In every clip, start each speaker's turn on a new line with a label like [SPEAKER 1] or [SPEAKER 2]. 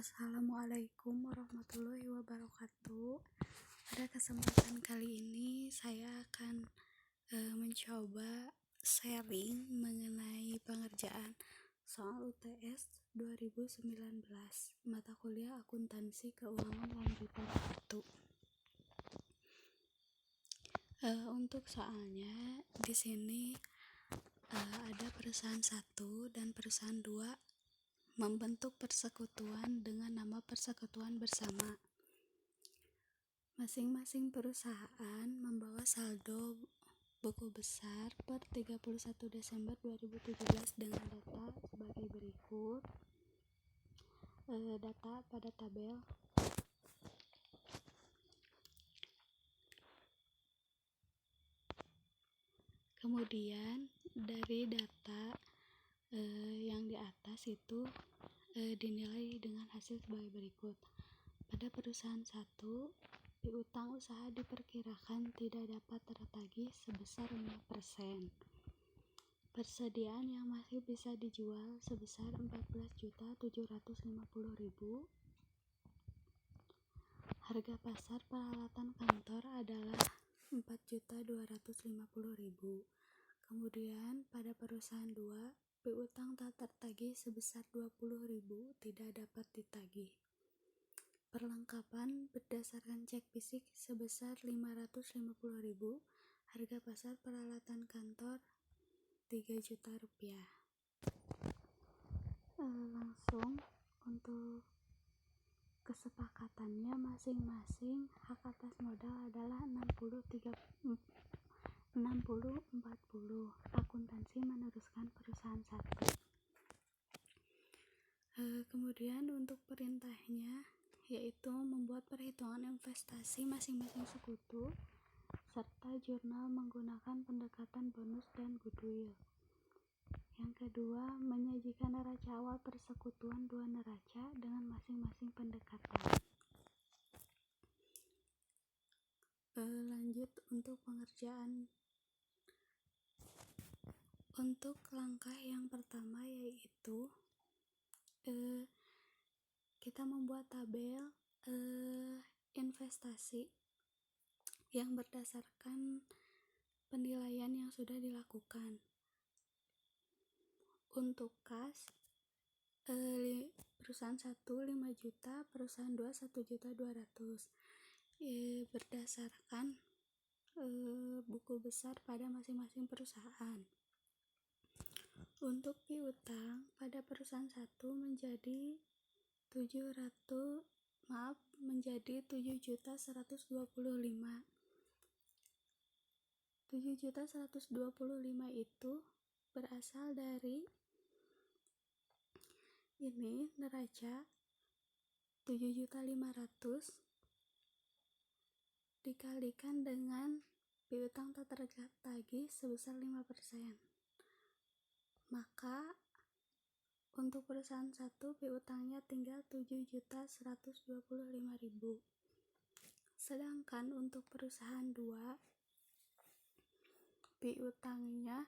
[SPEAKER 1] Assalamualaikum warahmatullahi wabarakatuh. Pada kesempatan kali ini saya akan mencoba sharing mengenai pengerjaan soal UTS 2019 mata kuliah akuntansi keuangan lanjutan 1. Untuk soalnya di sini ada perusahaan 1 dan perusahaan 2 membentuk persekutuan dengan nama persekutuan bersama. Masing-masing perusahaan membawa saldo buku besar per 31 Desember 2017 dengan data sebagai berikut. Data pada tabel. Kemudian dari data yang di atas itu dinilai dengan hasil sebagai berikut. Pada perusahaan 1, piutang usaha diperkirakan tidak dapat tertagih sebesar 5%. Persediaan yang masih bisa dijual sebesar 14.750.000. Harga pasar peralatan kantor adalah 4.250.000. Kemudian pada perusahaan 2, piutang tak tertagih sebesar 20.000 tidak dapat ditagih. Perlengkapan berdasarkan cek fisik sebesar 550.000. Harga pasar peralatan kantor 3 juta rupiah. Langsung untuk kesepakatannya masing-masing hak atas modal adalah 60-40. Akuntansi meneruskan perusahaan 1. Kemudian untuk perintahnya yaitu membuat perhitungan investasi masing-masing sekutu serta jurnal menggunakan pendekatan bonus dan goodwill. Yang kedua, menyajikan neraca awal persekutuan 2 neraca dengan masing-masing pendekatan. Lanjut untuk pengerjaan. Untuk langkah yang pertama yaitu kita membuat tabel investasi yang berdasarkan penilaian yang sudah dilakukan. Untuk kas perusahaan 1 5 juta, perusahaan 2 1.200.000 berdasarkan buku besar pada masing-masing perusahaan. Untuk piutang pada perusahaan 1 menjadi 7.125.000 itu berasal dari ini neraca 7.500.000 dikalikan dengan piutang tak tertagih sebesar 5%. Maka untuk perusahaan 1 piutangnya tinggal 7.125.000. Sedangkan untuk perusahaan 2 piutangnya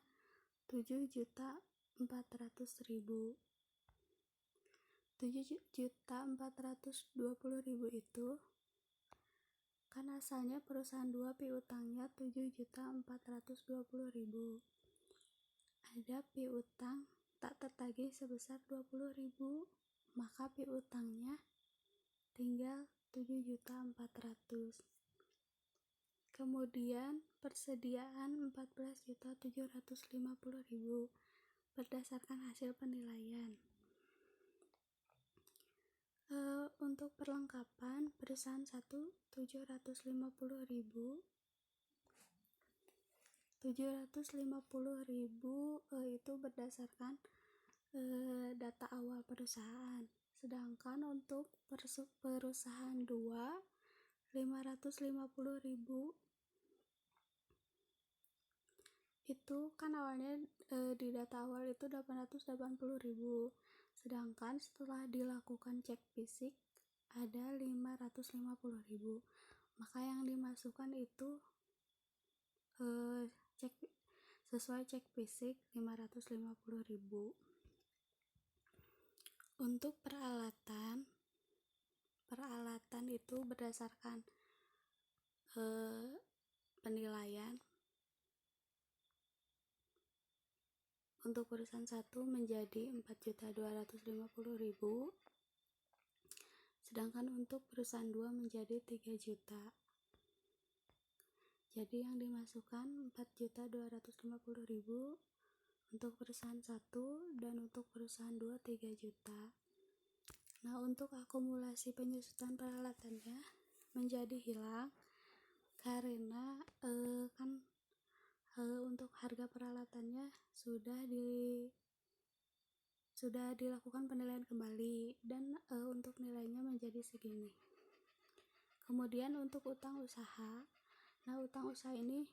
[SPEAKER 1] 7.400.000. 7.420.000 itu kan asalnya perusahaan 2 piutangnya 7.420.000. Ada piutang tak tertagih sebesar 20.000, maka piutangnya tinggal 7.400.000. Kemudian persediaan 14.750.000 berdasarkan hasil penilaian. Untuk perlengkapan perusahaan 1 750.000 itu berdasarkan data awal perusahaan. Sedangkan untuk perusahaan 2 550.000 itu kan awalnya di data awal itu 880.000. Sedangkan setelah dilakukan cek fisik ada 550.000. Maka yang dimasukkan itu sesuai cek fisik 550.000. Untuk peralatan berdasarkan penilaian. Untuk perusahaan 1 menjadi 4.250.000, sedangkan untuk perusahaan 2 menjadi 3 juta. Jadi yang dimasukkan 4.250.000 untuk perusahaan 1 dan untuk perusahaan 2 3 juta. Nah, untuk akumulasi penyusutan peralatannya menjadi hilang karena untuk harga peralatannya sudah dilakukan penilaian kembali dan untuk nilainya menjadi segini. Kemudian untuk utang usaha, nah utang usaha ini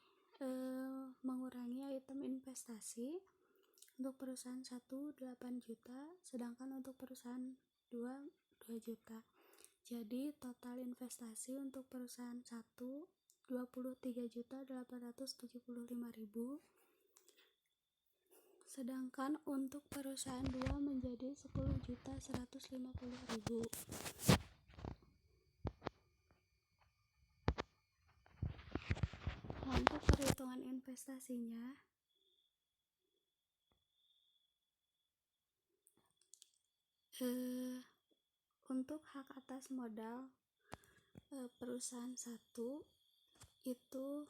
[SPEAKER 1] mengurangi item investasi. Untuk perusahaan 1 8 juta, sedangkan untuk perusahaan 2 2 juta. Jadi total investasi untuk perusahaan 1 23.875.000, sedangkan untuk perusahaan 2 menjadi 10.150.000. Nah, untuk perhitungan investasinya untuk hak atas modal perusahaan 1 itu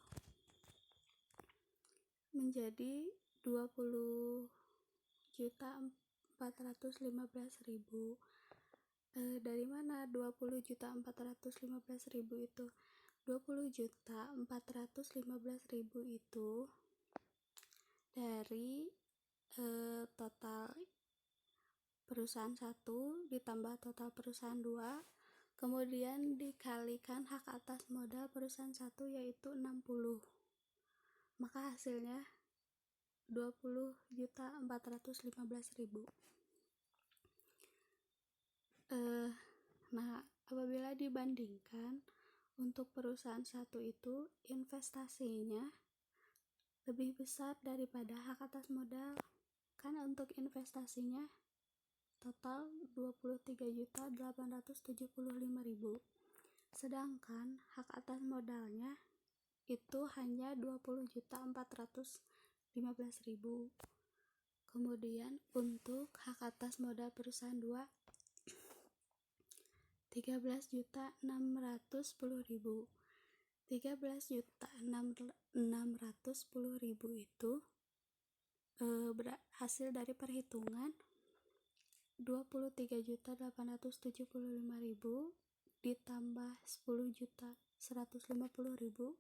[SPEAKER 1] menjadi 20.415.000. Dari mana 20.415.000 itu? 20.415.000 itu dari total perusahaan 1 ditambah total perusahaan 2, kemudian dikalikan hak atas modal perusahaan 1 yaitu 60. Maka hasilnya 20.415.000. Nah, apabila dibandingkan untuk perusahaan 1 itu investasinya lebih besar daripada hak atas modal. Kan untuk investasinya total 23.875.000, sedangkan hak atas modalnya itu hanya 20.415.000. Kemudian untuk hak atas modal perusahaan 2 13.610.000. 13.610.000 itu berhasil dari perhitungan 23.875.000 ditambah 10.150.000,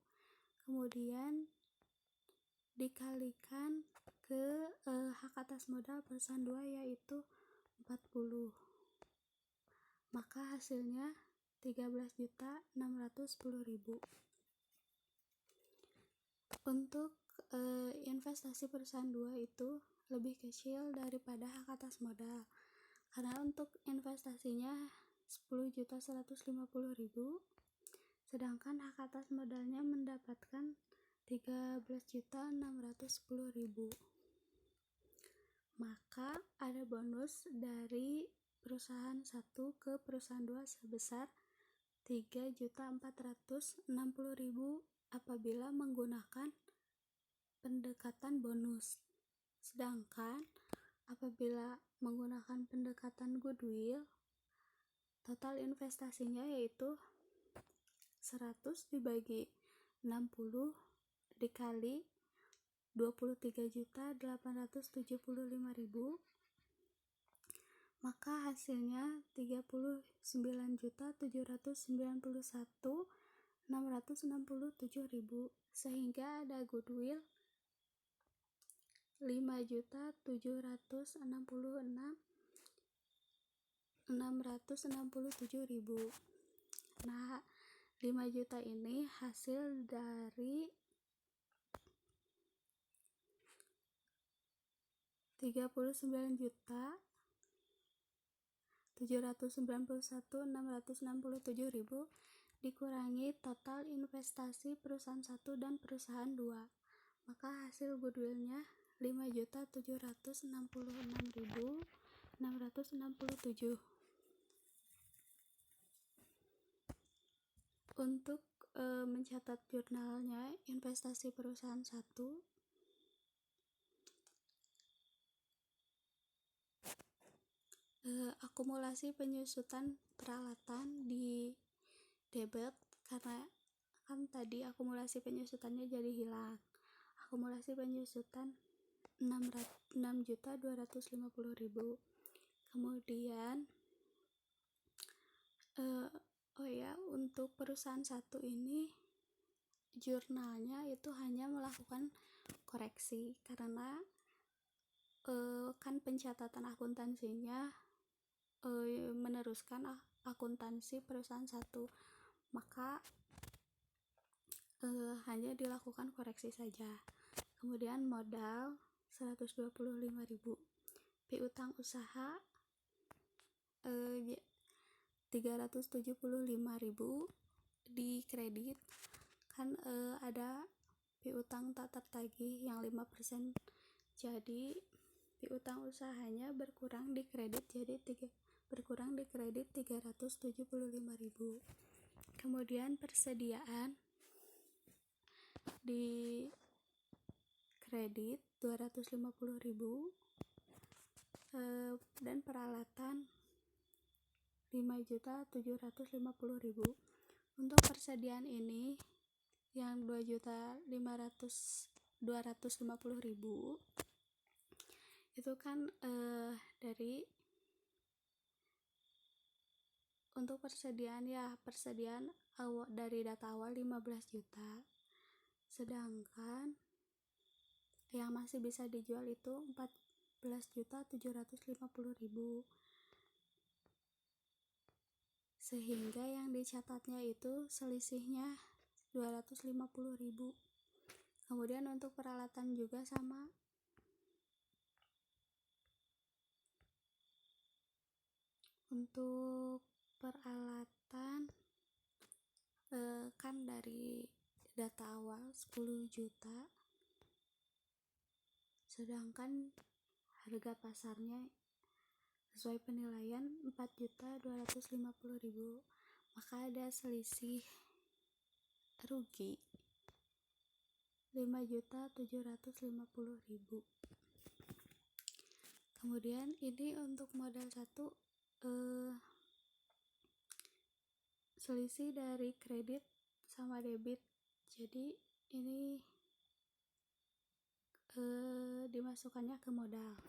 [SPEAKER 1] kemudian dikalikan ke hak atas modal perusahaan 2 yaitu 40. Maka hasilnya 13.610.000. Untuk investasi perusahaan 2 itu lebih kecil daripada hak atas modal, karena untuk investasinya 10.150.000, sedangkan hak atas modalnya mendapatkan 13.610.000. Maka ada bonus dari perusahaan 1 ke perusahaan 2 sebesar 3.460.000 apabila menggunakan pendekatan bonus. Sedangkan apabila menggunakan pendekatan goodwill, total investasinya yaitu 100 dibagi 60 dikali 23.875.000, maka hasilnya 39.791.667.000, sehingga ada goodwill 5.766.667.000. Nah, 5 juta ini hasil dari 39.791.667.000 dikurangi total investasi perusahaan 1 dan perusahaan 2, maka hasil goodwillnya 5.766.667. Untuk mencatat jurnalnya investasi perusahaan satu, akumulasi penyusutan peralatan di debit, karena kan tadi akumulasi penyusutannya jadi hilang. Akumulasi penyusutan 6.250.000. Kemudian untuk perusahaan satu ini jurnalnya itu hanya melakukan koreksi karena kan pencatatan akuntansinya meneruskan akuntansi perusahaan satu, maka hanya dilakukan koreksi saja. Kemudian modal 125.000, piutang usaha 375.000 di kredit, kan ada piutang tak tertagih yang 5%, jadi piutang usahanya berkurang di kredit 375.000. Kemudian persediaan di kredit 250.000, dan peralatan 5.750.000. Untuk persediaan ini yang 2.250.000 itu kan dari untuk persediaan dari data awal 15 juta, sedangkan yang masih bisa dijual itu 14.750.000, sehingga yang dicatatnya itu selisihnya 250.000. Kemudian untuk peralatan juga sama, untuk peralatan kan dari data awal 10 juta, sedangkan harga pasarnya sesuai penilaian 4.250.000, maka ada selisih rugi 5.750.000. Kemudian ini untuk modal satu, selisih dari kredit sama debit, jadi ini dimasukkannya ke modal.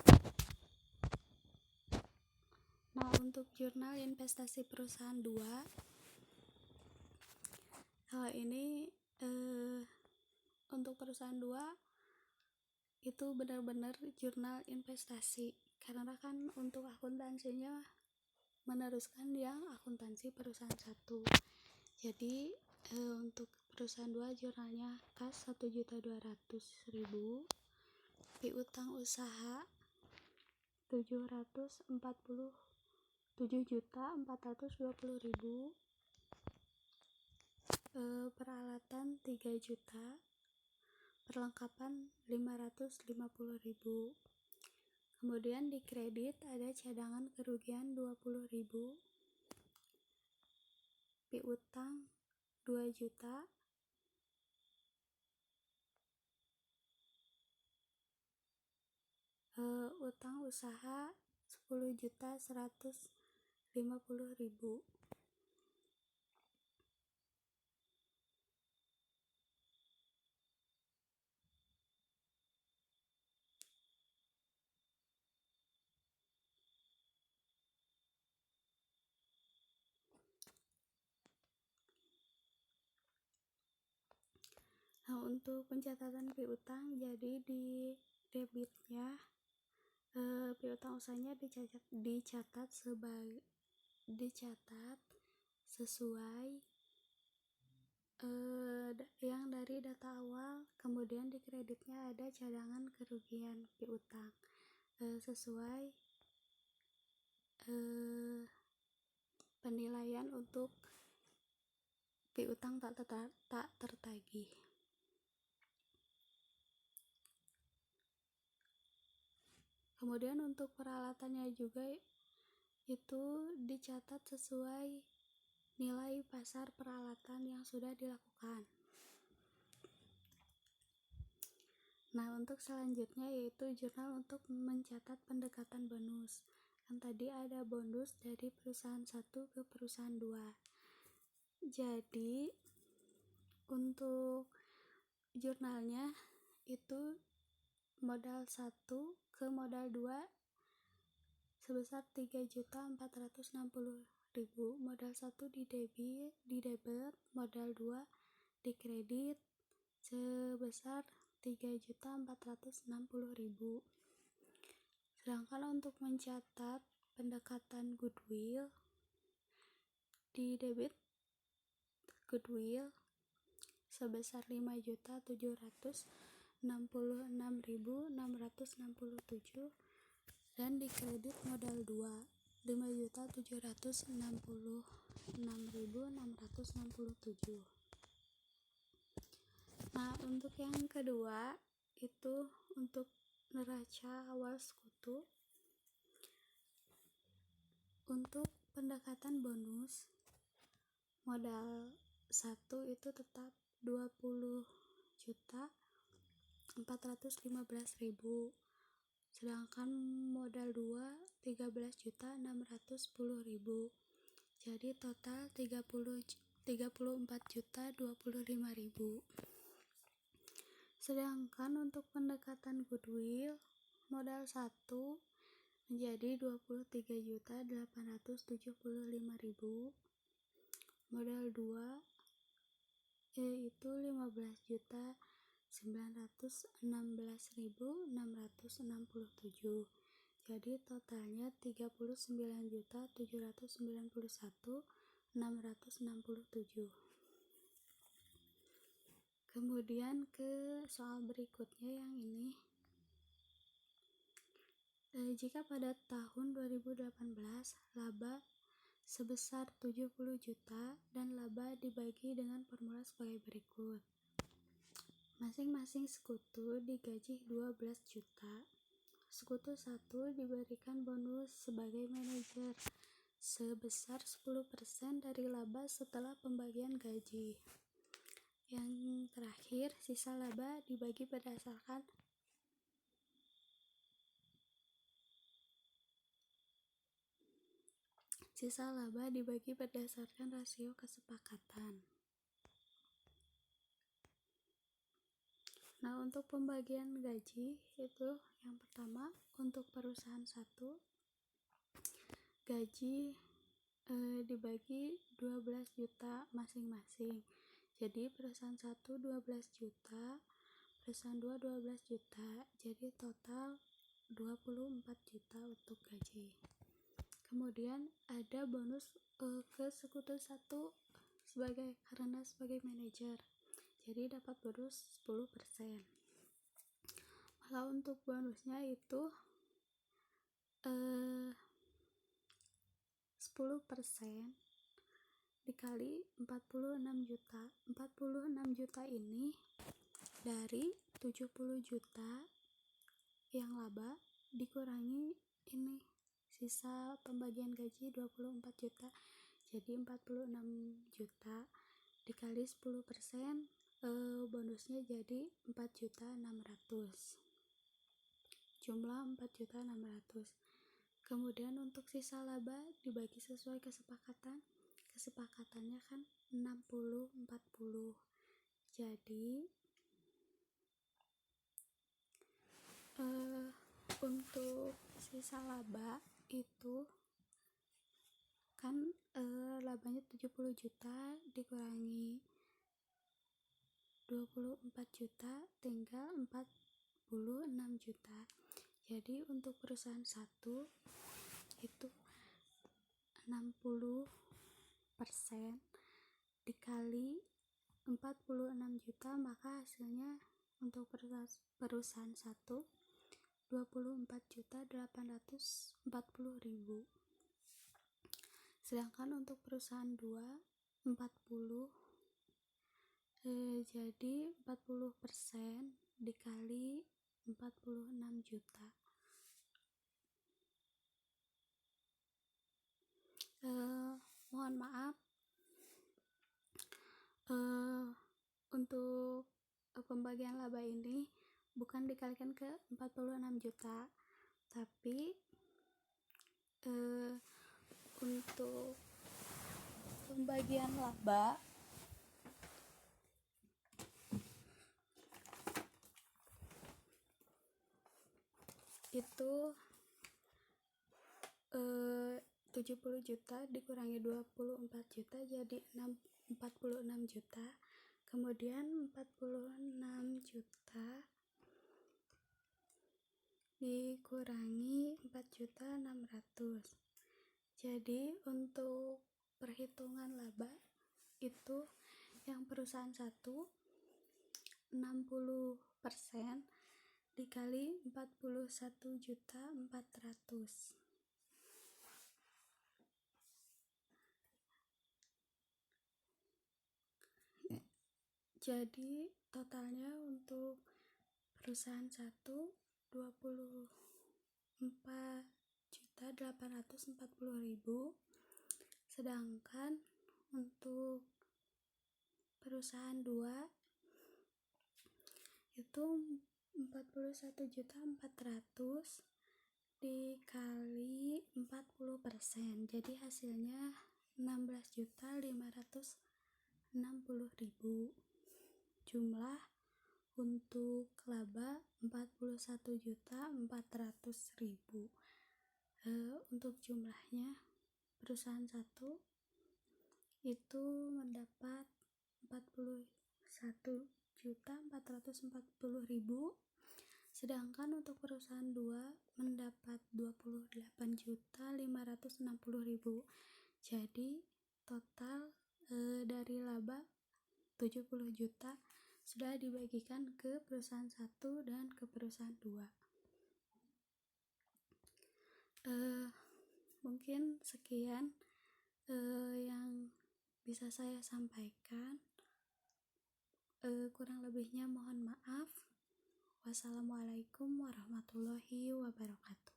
[SPEAKER 1] Nah, untuk jurnal investasi perusahaan 2, ini untuk perusahaan 2 itu benar-benar jurnal investasi, karena kan untuk akuntansinya meneruskan yang akuntansi perusahaan 1. Jadi untuk perusahaan 2 jurnalnya kas 1.200.000, piutang usaha 747.420.000, peralatan 3 juta, perlengkapan 550.000. Kemudian di kredit ada cadangan kerugian 20.000, piutang 2 juta, utang usaha 10.150.000. Nah, untuk pencatatan piutang, jadi di debitnya piutang usahanya dicatat sesuai yang dari data awal. Kemudian di kreditnya ada cadangan kerugian piutang sesuai penilaian untuk piutang tak tertagih. Kemudian untuk peralatannya juga itu dicatat sesuai nilai pasar peralatan yang sudah dilakukan. Nah, untuk selanjutnya yaitu jurnal untuk mencatat pendekatan bonus. Kan tadi ada bonus dari perusahaan 1 ke perusahaan 2. Jadi, untuk jurnalnya itu modal 1 ke modal 2 sebesar 3.460.000. Modal 1 di debit, modal 2 di kredit sebesar 3.460.000. Sedangkan untuk mencatat pendekatan goodwill di debit goodwill sebesar 5.766.667 dan di kredit modal 2 5.766.667. Nah, untuk yang kedua itu untuk neraca awal sekutu. Untuk pendekatan bonus modal 1 itu tetap 20.415.000, sedangkan modal 2 13.610.000. Jadi total 34.025.000. Sedangkan untuk pendekatan goodwill modal 1 menjadi 23.875.000, modal 2 yaitu 15.916.667. Jadi totalnya 39.791.667. Kemudian ke soal berikutnya yang ini. Jika pada tahun 2018 laba sebesar 70 juta dan laba dibagi dengan formula sebagai berikut. Masing-masing sekutu digaji 12 juta. Sekutu 1 diberikan bonus sebagai manajer sebesar 10% dari laba setelah pembagian gaji. Yang terakhir, sisa laba dibagi berdasarkan rasio kesepakatan. Nah, untuk pembagian gaji itu yang pertama untuk perusahaan 1 gaji dibagi 12 juta masing-masing. Jadi perusahaan 1 12 juta, perusahaan 2 12 juta. Jadi total 24 juta untuk gaji. Kemudian ada bonus ke sekutu 1 karena sebagai manajer. Jadi dapat bonus 10%. Maka untuk bonusnya itu 10% dikali 46 juta. 46 juta ini dari 70 juta yang laba dikurangi ini sisa pembagian gaji 24 juta. Jadi 46 juta dikali 10%, bonusnya jadi 4.600.000. Jumlah 4.600.000. Kemudian untuk sisa laba dibagi sesuai kesepakatan. Kesepakatannya kan 60-40. Jadi untuk sisa laba itu kan labanya 70 juta dikurangi 24 juta tinggal 46 juta. Jadi untuk perusahaan 1 itu 60% dikali 46 juta, maka hasilnya untuk perusahaan 1 24.840.000. Sedangkan untuk perusahaan 2 40, jadi 40% dikali 46 juta. Mohon maaf untuk pembagian laba ini bukan dikalikan ke 46 juta, tapi untuk pembagian laba itu 70 juta dikurangi 24 juta jadi 46 juta. Kemudian 46 juta dikurangi 4.600.000. Jadi untuk perhitungan laba itu yang perusahaan 1 60% dikali 41.400.000. Jadi totalnya untuk perusahaan 1 24.840.000, sedangkan untuk perusahaan 2 itu 41.400.000 dikali 40%, jadi hasilnya 16.560.000. Jumlah untuk laba 41.400.000. Untuk jumlahnya perusahaan 1 itu mendapat 41.440.000, sedangkan untuk perusahaan 2 mendapat 28.560.000. Jadi total dari laba 70 juta sudah dibagikan ke perusahaan 1 dan ke perusahaan 2. Mungkin sekian yang bisa saya sampaikan. Kurang lebihnya mohon maaf. Wassalamualaikum warahmatullahi wabarakatuh.